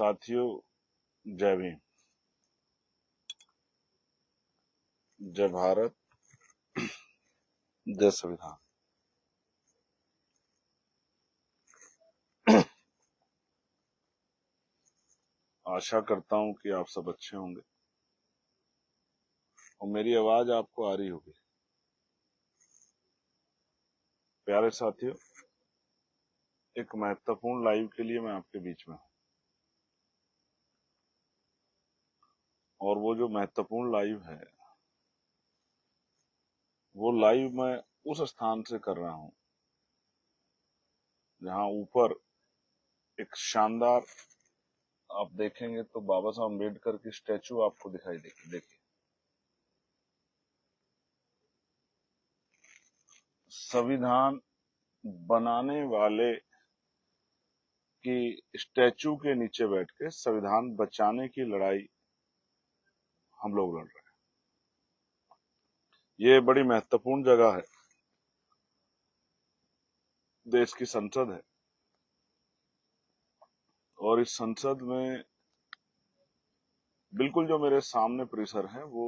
साथियों, जय भीम। जय भारत, जय संविधान। आशा करता हूं कि आप सब अच्छे होंगे और मेरी आवाज आपको आ रही होगी। प्यारे साथियों, एक महत्वपूर्ण लाइव के लिए मैं आपके बीच में हूं और वो जो महत्वपूर्ण लाइव है वो लाइव मैं उस स्थान से कर रहा हूं जहां ऊपर एक शानदार, आप देखेंगे तो बाबा साहब अम्बेडकर की स्टैचू आपको दिखाई देगी। देखिए, संविधान बनाने वाले की स्टैचू के नीचे बैठ के संविधान बचाने की लड़ाई हम लोग लड़ रहे हैं। ये बड़ी महत्वपूर्ण जगह है, देश की संसद है और इस संसद में बिल्कुल जो मेरे सामने परिसर है वो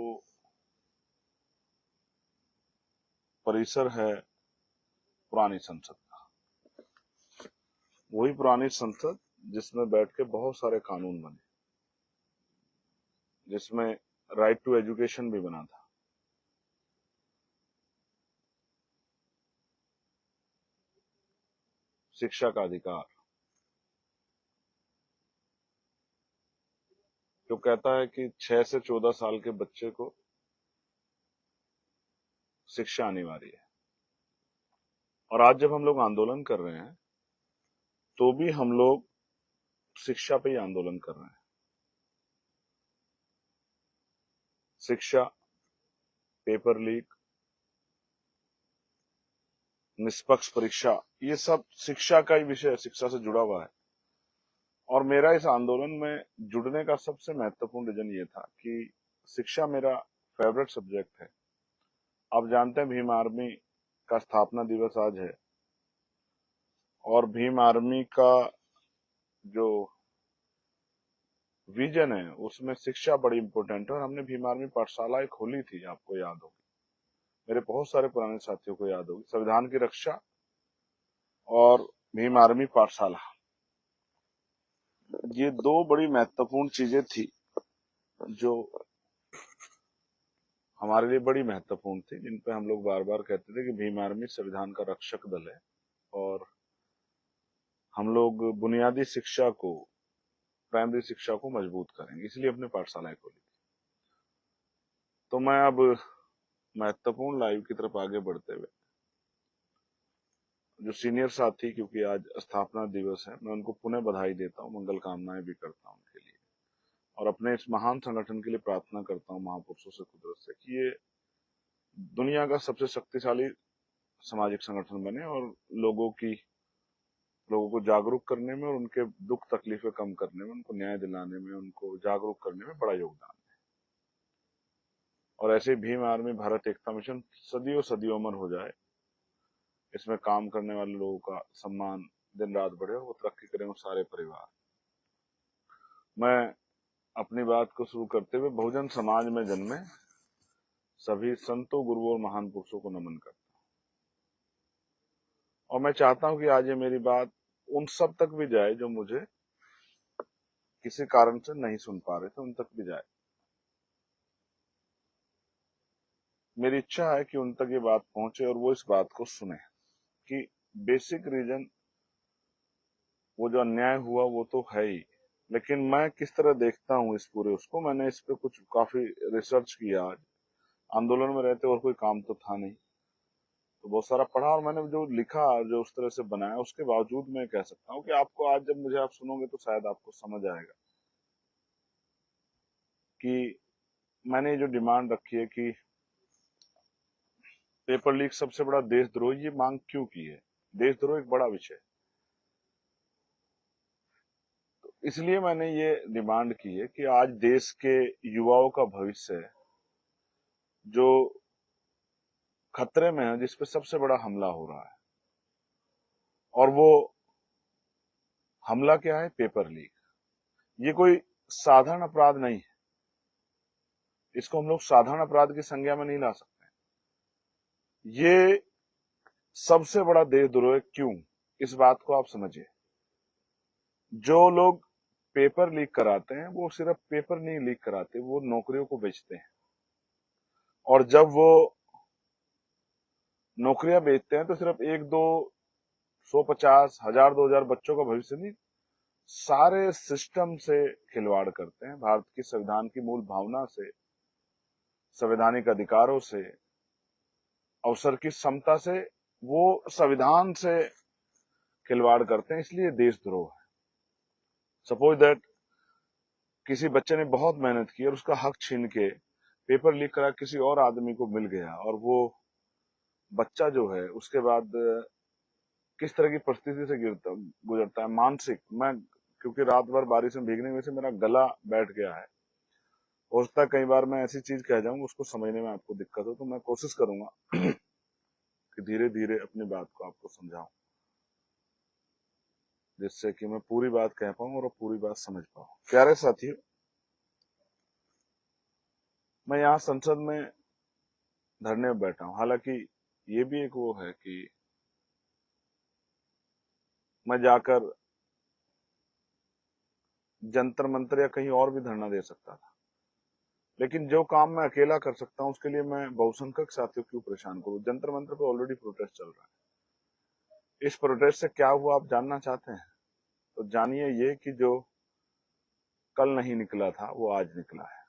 परिसर है पुरानी संसद का। वही पुरानी संसद जिसमें बैठ के बहुत सारे कानून बने, जिसमें राइट टू एजुकेशन भी बना था, शिक्षा का अधिकार, जो कहता है कि 6 से 14 साल के बच्चे को शिक्षा अनिवार्य है। और आज जब हम लोग आंदोलन कर रहे हैं तो भी हम लोग शिक्षा पे ही आंदोलन कर रहे हैं। शिक्षा, पेपर लीक, निष्पक्ष परीक्षा, ये सब शिक्षा का ही विषय, शिक्षा से जुड़ा हुआ है। और मेरा इस आंदोलन में जुड़ने का सबसे महत्वपूर्ण रीजन ये था कि शिक्षा मेरा फेवरेट सब्जेक्ट है। आप जानते हैं भीम आर्मी का स्थापना दिवस आज है और भीम आर्मी का जो विजन है उसमें शिक्षा बड़ी इंपॉर्टेंट है। और हमने भीम आर्मी पाठशालाएं खोली थी, आपको याद होगी, मेरे बहुत सारे पुराने साथियों को याद होगी। संविधान की रक्षा और भीम आर्मी पाठशाला, ये दो बड़ी महत्वपूर्ण चीजें थी जो हमारे लिए बड़ी महत्वपूर्ण थी, जिन पे हम लोग बार बार कहते थे कि भीम आर्मी संविधान का रक्षक दल है और हम लोग बुनियादी शिक्षा को, प्राइमरी शिक्षा को मजबूत करेंगे, इसलिए अपने पाठशालाएं खोली। तो मैं अब महत्वपूर्ण लाइव की तरफ आगे बढ़ते हुए जो सीनियर साथी, क्योंकि आज स्थापना दिवस है, मैं उनको पुनः बधाई देता हूँ, मंगल कामनाएं भी करता हूँ उनके लिए और अपने इस महान संगठन के लिए प्रार्थना करता हूँ महापुरुषों से, कुदरत से, कि ये दुनिया का सबसे शक्तिशाली सामाजिक संगठन बने और लोगों को जागरूक करने में और उनके दुख तकलीफें कम करने में, उनको न्याय दिलाने में, उनको जागरूक करने में बड़ा योगदान है। और ऐसे भीम आर्मी भारत एकता मिशन सदियों सदियों अमर हो जाए, इसमें काम करने वाले लोगों का सम्मान दिन रात बढ़े और वो तरक्की करें, वो सारे परिवार। मैं अपनी बात को शुरू करते हुए बहुजन समाज में जन्मे सभी संतों, गुरुओं और महान पुरुषों को नमन करता हूं और मैं चाहता हूं कि आज ये मेरी बात उन सब तक भी जाए जो मुझे किसी कारण से नहीं सुन पा रहे थे, उन तक भी जाए। मेरी इच्छा है कि उन तक ये बात पहुंचे और वो इस बात को सुने कि बेसिक रीजन, वो जो अन्याय हुआ वो तो है ही, लेकिन मैं किस तरह देखता हूँ इस पूरे उसको। मैंने इस पे कुछ काफी रिसर्च किया। आज आंदोलन में रहते और कोई काम तो था नहीं, तो बहुत सारा पढ़ा और मैंने जो लिखा, जो उस तरह से बनाया, उसके बावजूद मैं कह सकता हूँ कि आपको आज जब मुझे आप सुनोगे तो शायद आपको समझ आएगा कि मैंने ये जो डिमांड रखी है कि पेपर लीक सबसे बड़ा देशद्रोह, ये मांग क्यों की है। देशद्रोह एक बड़ा विषय, तो इसलिए मैंने ये डिमांड की है कि आज देश के युवाओं का भविष्य जो खतरे में है, जिसपे सबसे बड़ा हमला हो रहा है, और वो हमला क्या है, पेपर लीक। ये कोई साधारण अपराध नहीं है, इसको हम लोग साधारण अपराध की संज्ञा में नहीं ला सकते। ये सबसे बड़ा देशद्रोह है। क्यों? इस बात को आप समझिए। जो लोग पेपर लीक कराते हैं वो सिर्फ पेपर नहीं लीक कराते, वो नौकरियों को बेचते हैं। और जब वो नौकरियां बेचते हैं तो सिर्फ एक दो 150 हजार 2000 बच्चों का भविष्य नहीं, सारे सिस्टम से खिलवाड़ करते हैं। भारत की संविधान की मूल भावना से, संवैधानिक अधिकारों से, अवसर की समता से, वो संविधान से खिलवाड़ करते हैं, इसलिए देशद्रोह है। सपोज दैट किसी बच्चे ने बहुत मेहनत की और उसका हक छीन के पेपर लीक करा किसी और आदमी को मिल गया, और वो बच्चा जो है उसके बाद किस तरह की परिस्थिति से गुजरता है, मानसिक। मैं क्योंकि रात भर बारिश में भीगने में से मेरा गला बैठ गया है, हो सकता है कई बार मैं ऐसी चीज कह जाऊं उसको समझने में आपको दिक्कत हो, तो मैं कोशिश करूंगा कि धीरे धीरे अपनी बात को आपको समझाऊं, जिससे कि मैं पूरी बात कह पाऊं और पूरी बात समझ पाऊं। प्यारे साथियों, मैं यहाँ संसद में धरने में बैठा हूं। हालांकि ये भी एक वो है कि मैं जाकर जंतर मंतर या कहीं और भी धरना दे सकता था, लेकिन जो काम मैं अकेला कर सकता हूं उसके लिए मैं बहुसंख्यक साथियों क्यों परेशान करूं। जंतर मंतर पे ऑलरेडी प्रोटेस्ट चल रहा है। इस प्रोटेस्ट से क्या हुआ आप जानना चाहते हैं? तो जानिए ये कि जो कल नहीं निकला था वो आज निकला है।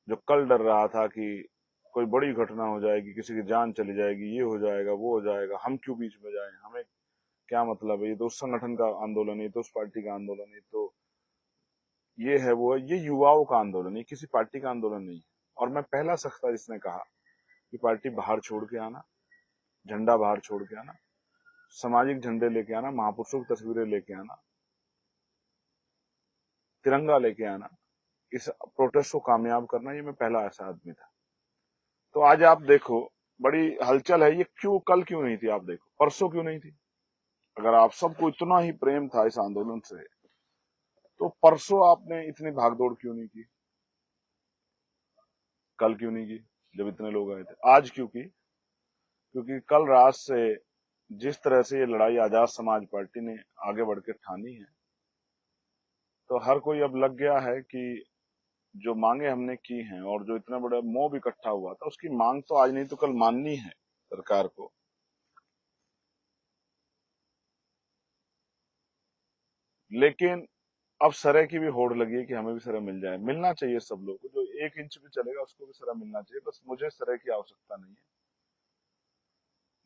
जो कल डर रहा था कि कोई बड़ी घटना हो जाएगी, किसी की जान चली जाएगी, ये हो जाएगा, वो हो जाएगा, हम क्यों बीच में जाएं, हमें क्या मतलब है, ये तो उस संगठन का आंदोलन है, ये तो उस पार्टी का आंदोलन है, तो ये है वो है, ये युवाओं का आंदोलन है, किसी पार्टी का आंदोलन नहीं है। और मैं पहला शख्स था जिसने कहा कि पार्टी बाहर छोड़ के आना, झंडा बाहर छोड़ के आना, सामाजिक झंडे लेके आना, महापुरुषों की तस्वीरें लेके आना, तिरंगा लेके आना, इस प्रोटेस्ट को कामयाब करना, ये मैं पहला ऐसा आदमी था। तो आज आप देखो बड़ी हलचल है, ये क्यों कल क्यों नहीं थी? आप देखो परसों क्यों नहीं थी? अगर आप सबको इतना ही प्रेम था इस आंदोलन से, तो परसों आपने इतनी भागदौड़ क्यों नहीं की? कल क्यों नहीं की जब इतने लोग आए थे? आज क्यों की? क्योंकि कल रात से जिस तरह से ये लड़ाई आजाद समाज पार्टी ने आगे बढ़ के ठानी है, तो हर कोई अब लग गया है कि जो मांगे हमने की हैं और जो इतना बड़ा मोब इकट्ठा हुआ था, उसकी मांग तो आज नहीं तो कल माननी है सरकार को। लेकिन अब सरे की भी होड़ लगी है कि हमें भी सरे मिल जाए। मिलना चाहिए सब लोगों को, जो 1 इंच भी चलेगा उसको भी सरा मिलना चाहिए। बस मुझे सरे की आवश्यकता नहीं है।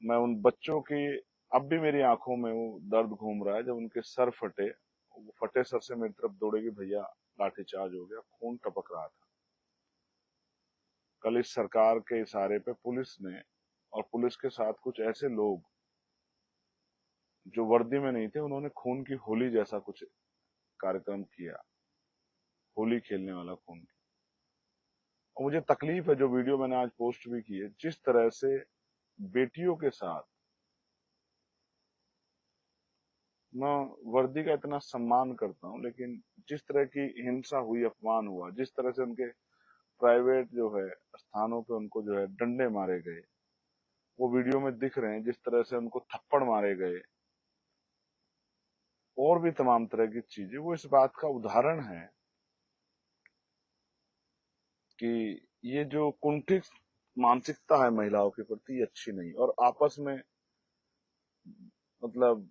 मैं उन बच्चों की, अब भी मेरी आंखों में वो दर्द घूम रहा है जब उनके सर फटे, वो फटे सर से मेरी तरफ दौड़ेगी, भैया लाठीचार्ज हो गया, खून टपक रहा था। कल इस सरकार के इशारे पे पुलिस ने, और पुलिस के साथ कुछ ऐसे लोग जो वर्दी में नहीं थे, उन्होंने खून की होली जैसा कुछ कार्यक्रम किया, होली खेलने वाला खून की। और मुझे तकलीफ है, जो वीडियो मैंने आज पोस्ट भी की है, जिस तरह से बेटियों के साथ, मैं वर्दी का इतना सम्मान करता हूं, लेकिन जिस तरह की हिंसा हुई, अपमान हुआ, जिस तरह से उनके प्राइवेट जो है स्थानों पे उनको जो है डंडे मारे गए, वो वीडियो में दिख रहे हैं। जिस तरह से उनको थप्पड़ मारे गए और भी तमाम तरह की चीजें, वो इस बात का उदाहरण है कि ये जो कुंठित मानसिकता है महिलाओं के प्रति, ये अच्छी नहीं। और आपस में मतलब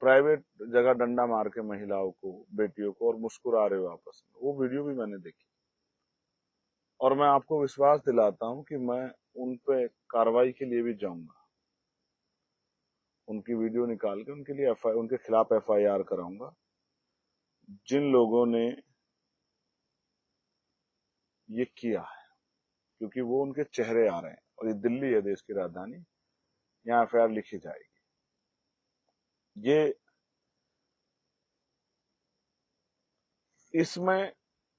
प्राइवेट जगह डंडा मार के महिलाओं को, बेटियों को, और मुस्कुरा रहे हो आपस में, वो वीडियो भी मैंने देखी। और मैं आपको विश्वास दिलाता हूं कि मैं उन पे कार्रवाई के लिए भी जाऊंगा। उनकी वीडियो निकाल के उनके लिए उनके खिलाफ एफआईआर कराऊंगा। जिन लोगों ने ये किया है, क्योंकि वो उनके चेहरे आ रहे हैं, और ये दिल्ली है, देश की राजधानी, यहाँ एफआईआर लिखी जाएगी। ये इसमें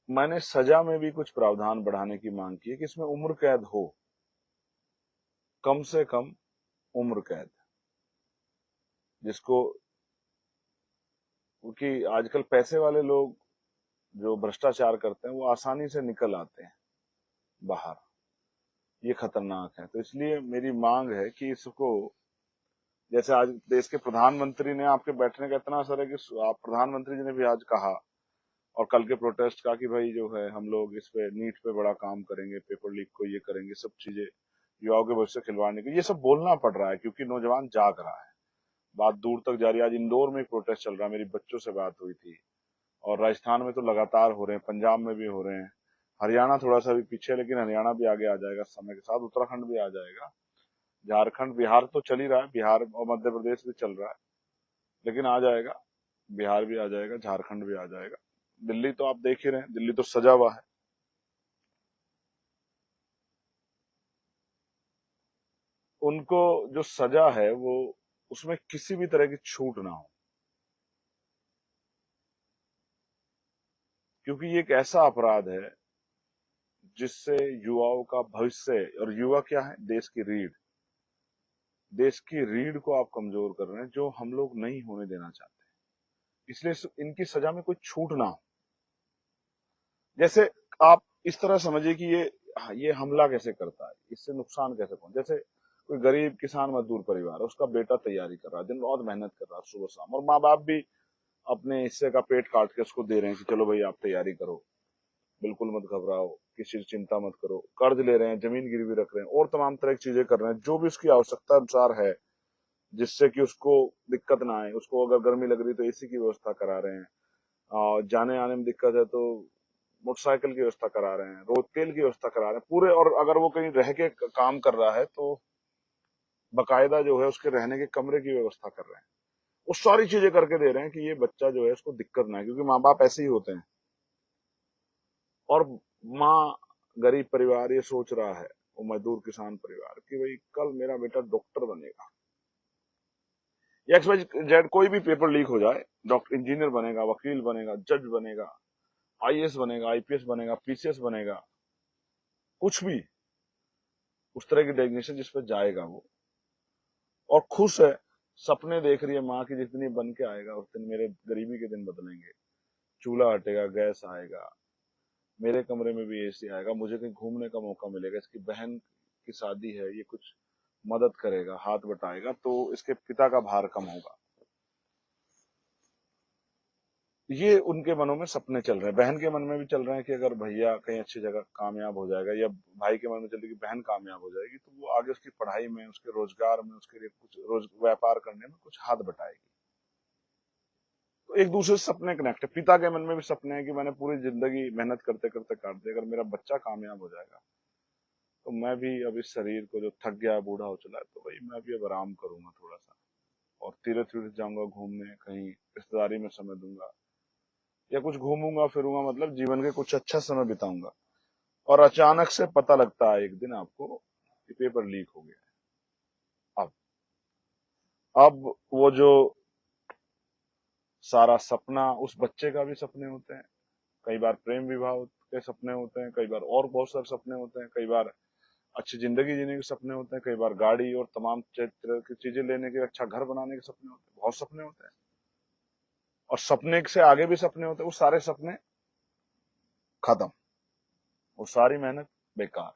मैंने सजा में भी कुछ प्रावधान बढ़ाने की मांग की है कि इसमें उम्र कैद हो, कम से कम उम्र कैद, जिसको क्योंकि आजकल पैसे वाले लोग जो भ्रष्टाचार करते हैं वो आसानी से निकल आते हैं बाहर। ये खतरनाक है। तो इसलिए मेरी मांग है कि इसको, जैसे आज देश के प्रधानमंत्री ने, आपके बैठने का इतना असर है कि आप प्रधानमंत्री जी ने भी आज कहा और कल के प्रोटेस्ट का कि भाई जो है हम लोग इस पे नीट पे बड़ा काम करेंगे, पेपर लीक को ये करेंगे, सब चीजें युवाओं के भविष्य खिलवाड़ने की, ये सब बोलना पड़ रहा है क्योंकि नौजवान जाग रहा है। बात दूर तक जा रही है। आज इंदौर में प्रोटेस्ट चल रहा है, मेरी बच्चों से बात हुई थी, और राजस्थान में तो लगातार हो रहे हैं, पंजाब में भी हो रहे हैं, हरियाणा थोड़ा सा भी पीछे, लेकिन हरियाणा भी आगे आ जाएगा समय के साथ, उत्तराखंड भी आ जाएगा, झारखंड, बिहार तो चल ही रहा है, बिहार और मध्य प्रदेश भी चल रहा है, लेकिन आ जाएगा, बिहार भी आ जाएगा, झारखंड भी आ जाएगा। दिल्ली तो आप देख ही रहे हैं, दिल्ली तो सजा हुआ है। उनको जो सजा है वो, उसमें किसी भी तरह की छूट ना हो, क्योंकि ये एक ऐसा अपराध है जिससे युवाओं का भविष्य, और युवा क्या है, देश की रीढ़, देश की रीढ़ को आप कमजोर कर रहे हैं, जो हम लोग नहीं होने देना चाहते। इसलिए इनकी सजा में कोई छूट ना हो। जैसे आप इस तरह समझिए कि ये हमला कैसे करता है, इससे नुकसान कैसे पहुंचा। जैसे कोई गरीब किसान मजदूर परिवार है, उसका बेटा तैयारी कर रहा है, दिन रात मेहनत कर रहा है सुबह शाम, और माँ बाप भी अपने हिस्से का पेट काट के उसको दे रहे हैं कि चलो भाई आप तैयारी करो, बिल्कुल मत घबराओ, किसी चिंता मत करो, कर्ज ले रहे हैं, जमीन गिरवी रख रहे हैं, और तमाम तरह की चीजें कर रहे हैं जो भी उसकी आवश्यकता अनुसार है, जिससे कि उसको दिक्कत ना आए। उसको अगर गर्मी लग रही तो एसी की व्यवस्था करा रहे हैं, जाने आने में दिक्कत है तो मोटरसाइकिल की व्यवस्था करा रहे हैं, रोज तेल की व्यवस्था करा रहे हैं पूरे। और अगर वो कहीं रह के काम कर रहा है तो बकायदा जो है उसके रहने के कमरे की व्यवस्था कर रहे हैं। वो सारी चीजें करके दे रहे हैं कि ये बच्चा जो है उसको दिक्कत ना है, क्योंकि माँ बाप ऐसे ही होते हैं। और माँ, गरीब परिवार ये सोच रहा है, वो मजदूर किसान परिवार, कि भाई कल मेरा बेटा डॉक्टर बनेगा, या एक्स वाई जेड कोई भी पेपर लीक हो जाए, डॉक्टर, इंजीनियर बनेगा, वकील बनेगा, जज बनेगा, आईएएस बनेगा, आईपीएस बनेगा, पीसीएस बनेगा, कुछ भी उस तरह की डेजिग्नेशन जिस पर जाएगा वो, और खुश है, सपने देख रही है माँ की, जितनी बन के आएगा उस दिन मेरे गरीबी के दिन बदलेंगे, चूल्हा हटेगा, गैस आएगा, मेरे कमरे में भी एसी आएगा, मुझे कहीं घूमने का मौका मिलेगा, इसकी बहन की शादी है, ये कुछ मदद करेगा, हाथ बटाएगा, तो इसके पिता का भार कम होगा। ये उनके मनों में सपने चल रहे हैं। बहन के मन में भी चल रहे हैं कि अगर भैया कहीं अच्छी जगह कामयाब हो जाएगा, या भाई के मन में चल रही है कि बहन कामयाब हो जाएगी, तो वो आगे उसकी पढ़ाई में, उसके रोजगार में, उसके लिए कुछ रोज व्यापार करने में कुछ हाथ बटाएगी। तो एक दूसरे से सपने कनेक्ट है। पिता के मन में भी सपने हैं कि मैंने पूरी जिंदगी मेहनत करते करते काट दी, अगर मेरा बच्चा कामयाब हो जाएगा तो मैं भी अब इस शरीर को जो थक गया, बूढ़ा हो चला है, तो भाई मैं भी अब आराम करूंगा थोड़ा सा, और तीर्थ तीर्थ जाऊंगा घूमने, कहीं रिश्तेदारी में समय दूंगा, या कुछ घूमूंगा फिरूंगा, मतलब जीवन के कुछ अच्छा समय बिताऊंगा। और अचानक से पता लगता है एक दिन आपको कि पेपर लीक हो गया है। अब वो जो सारा सपना, उस बच्चे का भी सपने होते हैं, कई बार प्रेम विवाह के सपने होते हैं, कई बार और बहुत सारे सपने होते हैं, कई बार अच्छी जिंदगी जीने के सपने होते हैं, कई बार गाड़ी और तमाम तरह की चीजें लेने के, अच्छा घर बनाने के सपने होते हैं, बहुत सपने होते हैं। और सपने से आगे भी सपने होते हैं, वो सारे सपने खत्म, वो सारी मेहनत बेकार,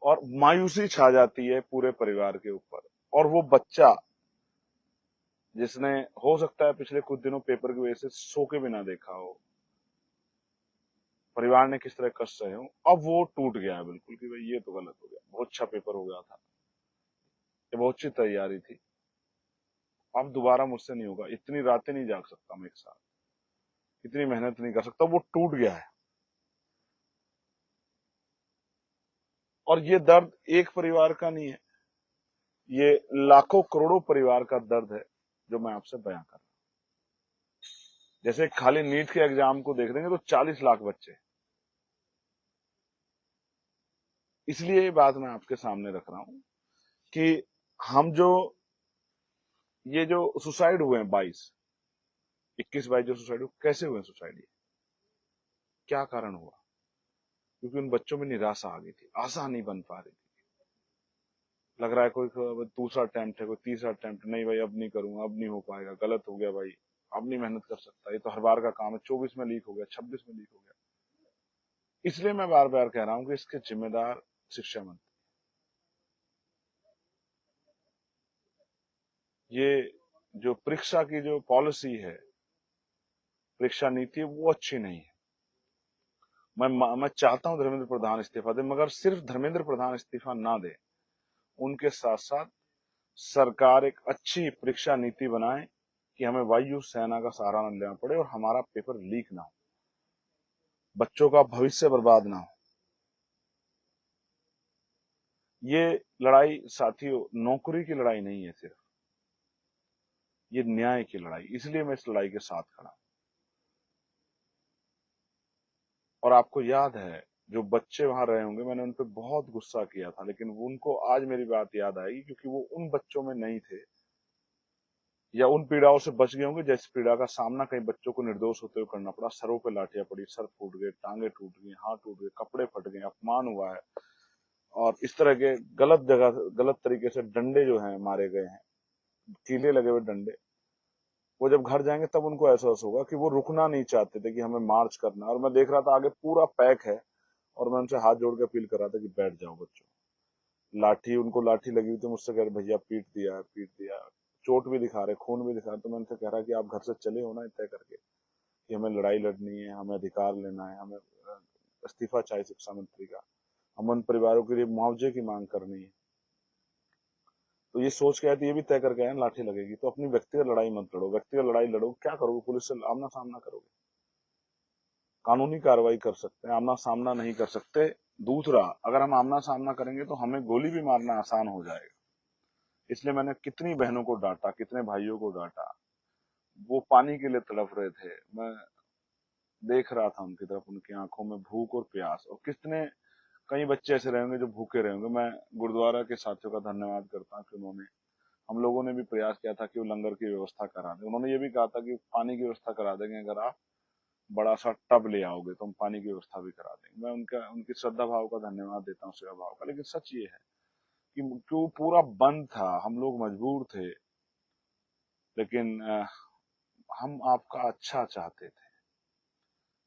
और मायूसी छा जाती है पूरे परिवार के ऊपर। और वो बच्चा जिसने, हो सकता है पिछले कुछ दिनों पेपर की वजह से सो के भी ना देखा हो, परिवार ने किस तरह कष्ट सहे हो, अब वो टूट गया है बिल्कुल कि भाई ये तो गलत हो गया, बहुत अच्छा पेपर हो गया था, ये बहुत अच्छी तैयारी थी, अब दोबारा मुझसे नहीं होगा, इतनी रातें नहीं जाग सकता मैं एक साथ, इतनी मेहनत नहीं कर सकता, वो टूट गया है। और ये दर्द एक परिवार का नहीं है, ये लाखों करोड़ों परिवार का दर्द है जो मैं आपसे बयां कर रहा हूं। जैसे खाली नीट के एग्जाम को देख देंगे तो 40 लाख बच्चे। इसलिए ये बात मैं आपके सामने रख रहा हूं कि हम जो, ये जो सुसाइड हुए हैं 21-22 जो सुसाइड हुए, कैसे हुए सुसाइड, क्या कारण हुआ? क्योंकि उन बच्चों में निराशा आ गई थी, आशा नहीं बन पा रही थी। लग रहा है कोई दूसरा अटेम्प्ट है, कोई तीसरा अटेम्प्ट, नहीं भाई अब नहीं करूंगा, अब नहीं हो पाएगा, गलत हो गया भाई, अब नहीं मेहनत कर सकता, ये तो हर बार का काम है, 24 में लीक हो गया, 26 में लीक हो गया। इसलिए मैं बार बार कह रहा हूं कि इसके जिम्मेदार शिक्षा मंत्री, ये जो परीक्षा की जो पॉलिसी है, परीक्षा नीति, वो अच्छी नहीं है। मैं चाहता हूं धर्मेंद्र प्रधान इस्तीफा दे, मगर सिर्फ धर्मेंद्र प्रधान इस्तीफा ना दे, उनके साथ साथ सरकार एक अच्छी परीक्षा नीति बनाए कि हमें वायु सेना का सहारा न लेना पड़े और हमारा पेपर लीक ना हो, बच्चों का भविष्य बर्बाद ना हो। ये लड़ाई साथियों नौकरी की लड़ाई नहीं है, सिर्फ ये न्याय की लड़ाई, इसलिए मैं इस लड़ाई के साथ खड़ा हूं। और आपको याद है जो बच्चे वहां रहे होंगे, मैंने उन पर बहुत गुस्सा किया था, लेकिन उनको आज मेरी बात याद आएगी, क्योंकि वो उन बच्चों में नहीं थे या उन पीड़ाओं से बच गए होंगे जैसे पीड़ा का सामना कई बच्चों को निर्दोष होते हुए करना पड़ा। सरों पे लाठियां पड़ी, सर फूट गए, टांगे टूट गई, हाथ टूट गए, कपड़े फट गए, अपमान हुआ है, और इस तरह के गलत जगह गलत तरीके से डंडे जो हैं मारे गए हैं, कीले लगे हुए डंडे। वो जब घर जाएंगे तब उनको एहसास होगा कि वो रुकना नहीं चाहते थे, कि हमें मार्च करना है। और मैं देख रहा था आगे पूरा पैक है, और मैं उनसे हाथ जोड़ के अपील कर रहा था कि बैठ जाओ बच्चों। लाठी, उनको लाठी लगी हुई थी, मुझसे कह रहे भैया पीट दिया है, पीट दिया है, चोट भी दिखा रहे, खून भी दिखा रहे। तो मैं उनसे कह रहा कि आप घर से चले हो ना तय करके कि हमें लड़ाई लड़नी है, हमें अधिकार लेना है, हमें इस्तीफा चाहिए शिक्षा मंत्री का, हम उन परिवारों के लिए मुआवजे की मांग करनी है। तो ये सोच के आए, तो ये भी तय करके आए लाठी लगेगी, तो अपनी व्यक्तिगत लड़ाई मत लड़ो। व्यक्तिगत लड़ाई लड़ो, क्या करोगे? पुलिस से आमना सामना करोगे, कानूनी कार्रवाई कर सकते हैं, आमना सामना नहीं कर सकते। दूसरा, अगर हम आमना सामना करेंगे तो हमें गोली भी मारना आसान हो जाएगा। इसलिए मैंने कितनी बहनों को डांटा, कितने भाइयों को डांटा, वो पानी के लिए तड़प रहे थे, मैं देख रहा था उनकी तरफ, उनकी आंखों में भूख और प्यास। और कितने कई बच्चे ऐसे रहेंगे जो भूखे रहेंगे। मैं गुरुद्वारा के साथियों का धन्यवाद करता हूँ कि उन्होंने, हम लोगों ने भी प्रयास किया था कि वो लंगर की व्यवस्था करा दें। उन्होंने ये भी कहा था कि पानी की व्यवस्था करा देंगे, अगर आप बड़ा सा टब ले आओगे तो हम पानी की व्यवस्था भी करा देंगे। मैं उनका, उनकी श्रद्धा भाव का धन्यवाद देता हूँ, सेवा भाव का। लेकिन सच ये है कि क्यों पूरा बंद था, हम लोग मजबूर थे, लेकिन हम आपका अच्छा चाहते थे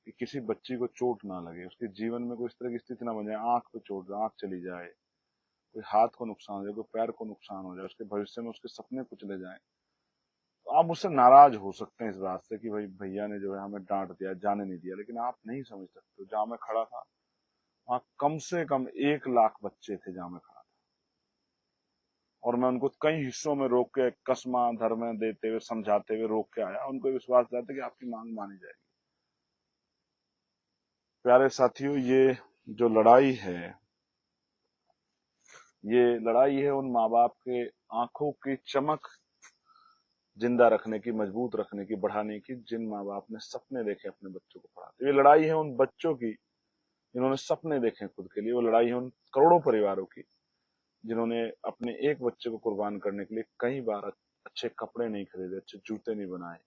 कि किसी बच्ची को चोट ना लगे, उसके जीवन में कोई इस तरह की स्थिति ना बन जाए, आंख पे चोट, आंख चली जाए, कोई हाथ को नुकसान हो जाए, कोई पैर को नुकसान हो जाए, उसके भविष्य में उसके सपने कुचले जाए। तो आप मुझसे नाराज हो सकते हैं इस बात से कि भाई भैया ने जो है हमें डांट दिया, जाने नहीं दिया, लेकिन आप नहीं समझ सकते। जहां मैं खड़ा था वहां कम से कम 1 लाख बच्चे थे जहां मैं खड़ा था, और मैं उनको कई हिस्सों में रोक के, कसमा धर्म देते हुए, समझाते हुए रोक के आया, उनको विश्वास दिलाते कि आपकी मांग मानी जाएगी। प्यारे साथियों, ये जो लड़ाई है, ये लड़ाई है उन माँ बाप के आंखों की चमक जिंदा रखने की, मजबूत रखने की, बढ़ाने की, जिन माँ बाप ने सपने देखे अपने बच्चों को पढ़ाते। ये लड़ाई है उन बच्चों की जिन्होंने सपने देखे खुद के लिए। वो लड़ाई है उन करोड़ों परिवारों की जिन्होंने अपने एक बच्चे को कुर्बान करने के लिए कई बार अच्छे कपड़े नहीं खरीदे, अच्छे जूते नहीं बनाए,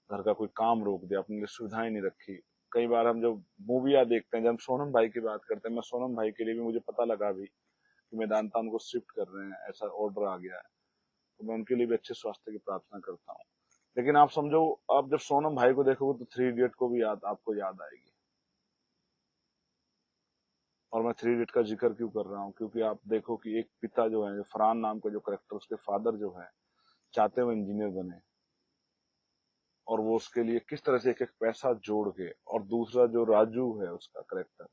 घर का कोई काम रोक दिया, अपने लिए सुविधाएं नहीं रखी। कई बार हम जब मूवियां देखते हैं, जब हम सोनम भाई की बात करते हैं, मैं सोनम भाई के लिए भी, मुझे पता लगा भी कि मेदांता उनको शिफ्ट कर रहे हैं, ऐसा ऑर्डर आ गया है, तो मैं उनके लिए भी अच्छे स्वास्थ्य की प्रार्थना करता हूँ। लेकिन आप समझो, आप जब सोनम भाई को देखोगे तो 3 इडियट को भी आपको याद आएगी। और मैं 3 इडियट का जिक्र क्यों कर रहा हूँ? क्योंकि आप देखो कि एक पिता जो है, फरहान नाम का जो करेक्टर, उसके फादर जो है चाहते हुए इंजीनियर बने, और वो उसके लिए किस तरह से एक एक पैसा जोड़ के, और दूसरा जो राजू है उसका करेक्टर,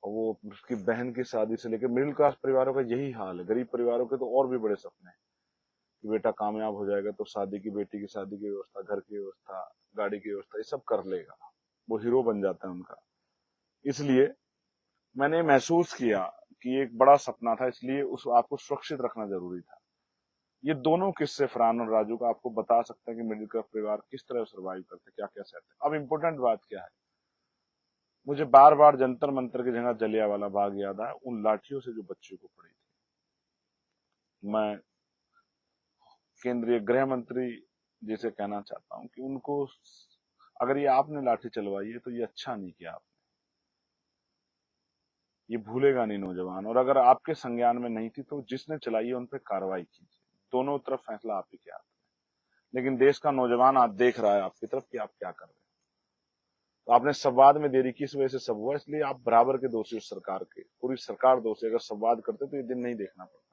और वो उसकी बहन की शादी से लेकर, मिडिल क्लास परिवारों का यही हाल है। गरीब परिवारों के तो और भी बड़े सपने हैं कि बेटा कामयाब हो जाएगा तो शादी की, बेटी की शादी की व्यवस्था, घर की व्यवस्था, गाड़ी की व्यवस्था, ये सब कर लेगा, वो हीरो बन जाता है उनका। इसलिए मैंने महसूस किया कि एक बड़ा सपना था, इसलिए उस आपको सुरक्षित रखना जरूरी था। ये दोनों किस्से फरहान और राजू का आपको बता सकते हैं कि मिडिल क्लास परिवार किस तरह सर्वाइव करते, क्या क्या सहते। अब इम्पोर्टेंट बात क्या है, मुझे बार बार जंतर मंतर की जगह जलियांवाला बाग याद आया, उन लाठियों से जो बच्चों को पड़ी थी। मैं केंद्रीय गृह मंत्री जी से कहना चाहता हूं कि उनको, अगर ये आपने लाठी चलवाई है तो ये अच्छा नहीं किया आपने। ये भूलेगा नहीं नौजवान। और अगर आपके संज्ञान में नहीं थी तो जिसने चलाई है उन पर कार्रवाई कीजिए। दोनों तरफ फैसला आप ही के हाथ में। लेकिन देश का नौजवान आज देख रहा है आपकी तरफ कि आप क्या कर रहे हैं। तो आपने संवाद में देरी की, इस वजह से सब हुआ। इसलिए आप बराबर के दोषी हो, सरकार के, पूरी सरकार दोषी। अगर संवाद करते तो ये दिन नहीं देखना पड़ता।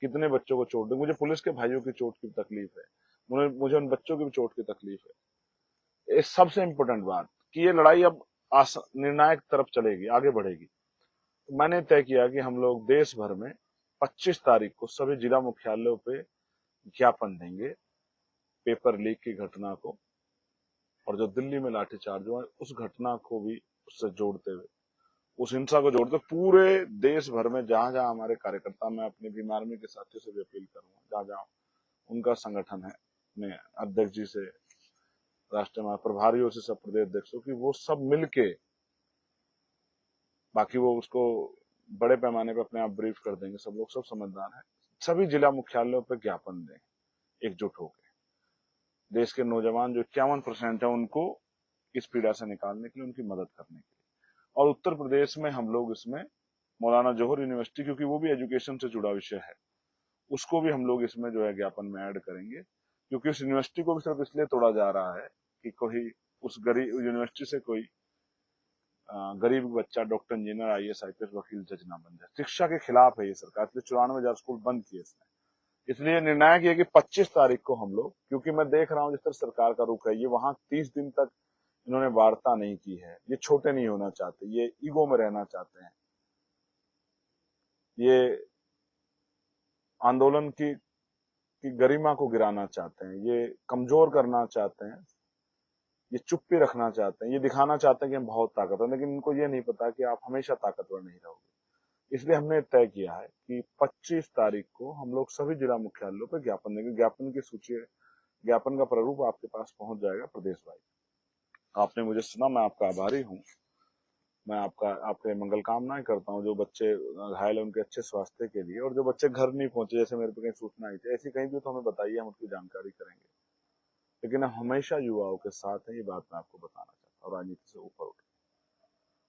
कितने बच्चों को चोट दी। मुझे पुलिस के भाइयों की चोट की तकलीफ है, मुझे उन बच्चों की भी चोट की तकलीफ है। इस सबसे इंपॉर्टेंट बात कि ये लड़ाई अब निर्णायक तरफ चलेगी, आगे बढ़ेगी। तो मैंने तय किया कि हम लोग देश भर में 25 तारीख को सभी जिला मुख्यालयों पे ज्ञापन देंगे पेपर लीक की घटना को, और जो दिल्ली में लाठीचार्ज हुआ उस घटना को भी उससे जोड़ते हुए, उस हिंसा को जोड़ते पूरे देश भर में जहां जहां हमारे कार्यकर्ता, मैं अपने भीम आर्मी के साथियों से भी अपील करूंगा, जहां जहां उनका संगठन है, अपने अध्यक्ष जी से, राष्ट्रीय प्रभारियों से, सब प्रदेश अध्यक्षों की, वो सब मिलके, बाकी वो उसको बड़े पैमाने पर अपने आप ब्रीफ कर देंगे। सब लोग सब समझदार हैं। सभी जिला मुख्यालयों पर ज्ञापन दें एकजुट होकर। देश के नौजवान जो 51% है उनको इस पीड़ा से निकालने के लिए, उनकी मदद करने के लिए। और उत्तर प्रदेश में हम लोग इसमें मौलाना जोहर यूनिवर्सिटी, क्योंकि वो भी एजुकेशन से जुड़ा विषय है, उसको भी हम लोग इसमें जो है ज्ञापन में ऐड करेंगे। क्योंकि उस यूनिवर्सिटी को भी सिर्फ इसलिए तोड़ा जा रहा है कि कोई उस गरीब यूनिवर्सिटी से कोई गरीब बच्चा डॉक्टर, इंजीनियर, आईएएस, आईपीएस, वकील, जज ना बन जाए। शिक्षा के खिलाफ है ये सरकार, इसलिए 94,000 स्कूल बंद किए इसने। इसलिए निर्णायक ये कि 25 तारीख को हम लोग, क्योंकि मैं देख रहा हूं जिस तरह सरकार का रुख है, ये वहां 30 दिन तक इन्होंने वार्ता नहीं की है। ये छोटे नहीं होना चाहते, ये ईगो में रहना चाहते हैं, ये आंदोलन की गरिमा को गिराना चाहते हैं, ये कमजोर करना चाहते हैं, ये चुप्पी रखना चाहते हैं, ये दिखाना चाहते हैं कि हम बहुत ताकतवर, लेकिन इनको ये नहीं पता कि आप हमेशा ताकतवर नहीं रहोगे। इसलिए हमने तय किया है कि 25 तारीख को हम लोग सभी जिला मुख्यालयों पर ज्ञापन देंगे। ज्ञापन की सूची, ज्ञापन का प्रारूप आपके पास पहुंच जाएगा प्रदेश वाइज। आपने मुझे सुना, मैं आपका आभारी हूँ। मैं आपके मंगल कामनाएं करता हूँ। जो बच्चे घायल हैं उनके अच्छे स्वास्थ्य के लिए, और जो बच्चे घर नहीं पहुंचे, जैसे मेरे पे कहीं सूचना आई थी, ऐसी कहीं भी तो हमें बताइए, हम उसकी जानकारी करेंगे। लेकिन हम हमेशा युवाओं के साथ हैं, ये बात मैं आपको बताना चाहता हूँ। राजनीति से ऊपर उठे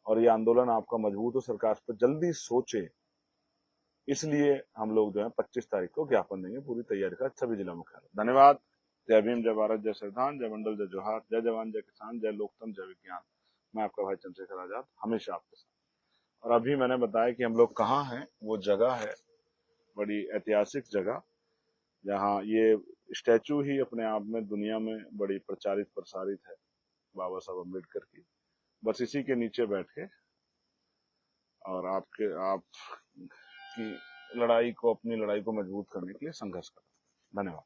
और ये आंदोलन आपका मजबूत हो, सरकार पर जल्दी सोचे, इसलिए हम लोग जो है 25 तारीख को ज्ञापन देंगे। पूरी तैयारी का सभी जिला मुख्यालय। धन्यवाद। जय भीम, जय भारत, जय संविधान, जय मंडल, जय जोहार, जय जवान, जय किसान, जय लोकतंत्र, जय विज्ञान। मैं आपका भाई चंद्रशेखर आजाद, हमेशा आपके साथ। और अभी मैंने बताया कि हम लोग कहाँ हैं, वो जगह है बड़ी ऐतिहासिक जगह, जहाँ ये स्टैचू ही अपने आप में दुनिया में बड़ी प्रचारित प्रसारित है, बाबा साहब अम्बेडकर की। बस इसी के नीचे बैठ के और आप की लड़ाई को, अपनी लड़ाई को मजबूत करने के लिए संघर्ष करें। धन्यवाद।